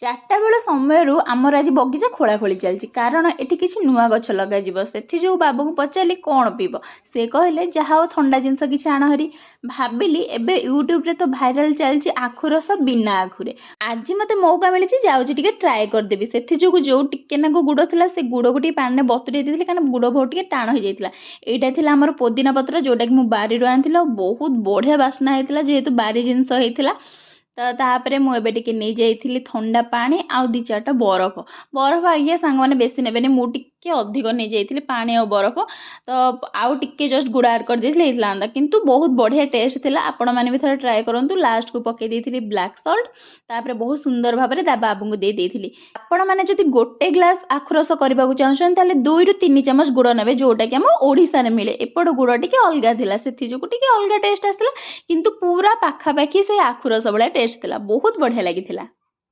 ଚାରିଟା ବେଳ ସମୟରୁ ଆମର ଆଜି ବଗିଚା ଖୋଳାଖୋଳି ଚାଲିଛି କାରଣ ଏଠି କିଛି ନୂଆ ଗଛ ଲଗାଯିବ। ସେଥିଯୋଗୁଁ ବାବୁଙ୍କୁ ପଚାରିଲି କ'ଣ ପିଇବ, ସେ କହିଲେ ଯାହା ହଉ ଥଣ୍ଡା ଜିନିଷ କିଛି ଆଣ ହେରି। ଭାବିଲି ଏବେ ୟୁଟ୍ୟୁବରେ ତ ଭାଇରାଲ ଚାଲିଛି ଆଖୁ ରସ ବିନା ଆଖୁରେ, ଆଜି ମୋତେ ମଉକା ମିଳିଛି ଯାଉଛି ଟିକେ ଟ୍ରାଏ କରିଦେବି। ସେଥିଯୋଗୁଁ ଯେଉଁ ଟିକେ ନାକୁ ଗୁଡ଼ ଥିଲା ସେ ଗୁଡ଼କୁ ଟିକେ ପାଣିରେ ବତୁରେଇ ଦେଇଥିଲି କାରଣ ଗୁଡ଼ ବହୁତ ଟିକେ ଟାଣ ହେଇଯାଇଥିଲା। ଏଇଟା ଥିଲା ଆମର ପୋଦିନା ପତ୍ର ଯେଉଁଟାକି ମୁଁ ବାରିରୁ ଆଣିଥିଲି ଆଉ ବହୁତ ବଢ଼ିଆ ବାସ୍ନା ହେଇଥିଲା ଯେହେତୁ ବାରି ଜିନିଷ ହେଇଥିଲା। ତ ତାପରେ ମୁଁ ଏବେ ଟିକେ ନେଇଯାଇଥିଲି ଥଣ୍ଡା ପାଣି ଆଉ 2-4ଟା ବରଫ। ବରଫ ଆଜ୍ଞା ସାଙ୍ଗମାନେ ବେଶୀ ନେବେନି, ମୁଁ ଟିକେ ଅଧିକ ନେଇଯାଇଥିଲି ପାଣି ଆଉ ବରଫ। ତ ଆଉ ଟିକେ ଜଷ୍ଟ ଗୁଡ଼ ଆଡ଼୍ କରିଦେଇଥିଲେ ହେଇଥାନ୍ତା, କିନ୍ତୁ ବହୁତ ବଢ଼ିଆ ଟେଷ୍ଟ ଥିଲା। ଆପଣମାନେ ବି ଥରେ ଟ୍ରାଏ କରନ୍ତୁ। ଲାଷ୍ଟକୁ ପକାଇ ଦେଇଥିଲି ବ୍ଲାକ୍ ସଲ୍ଟ, ତାପରେ ବହୁତ ସୁନ୍ଦର ଭାବରେ ତା ବାବୁଙ୍କୁ ଦେଇଥିଲି। ଆପଣମାନେ ଯଦି ଗୋଟେ ଗ୍ଲାସ୍ ଆଖୁ ରସ କରିବାକୁ ଚାହୁଁଛନ୍ତି ତାହେଲେ 2ରୁ 3 ଚାମଚ ଗୁଡ଼ ନେବେ, ଯେଉଁଟାକି ଆମ ଓଡ଼ିଶାରେ ମିଳେ। ଏପଟ ଗୁଡ଼ ଟିକେ ଅଲଗା ଥିଲା, ସେଥିଯୋଗୁଁ ଟିକେ ଅଲଗା ଟେଷ୍ଟ ଆସିଥିଲା, କିନ୍ତୁ ପୁରା ପାଖାପାଖି ସେ ଆଖୁ ରସ ଭଳିଆ ଟେଷ୍ଟ ଥିଲା, ବହୁତ ବଢ଼ିଆ ଲାଗିଥିଲା।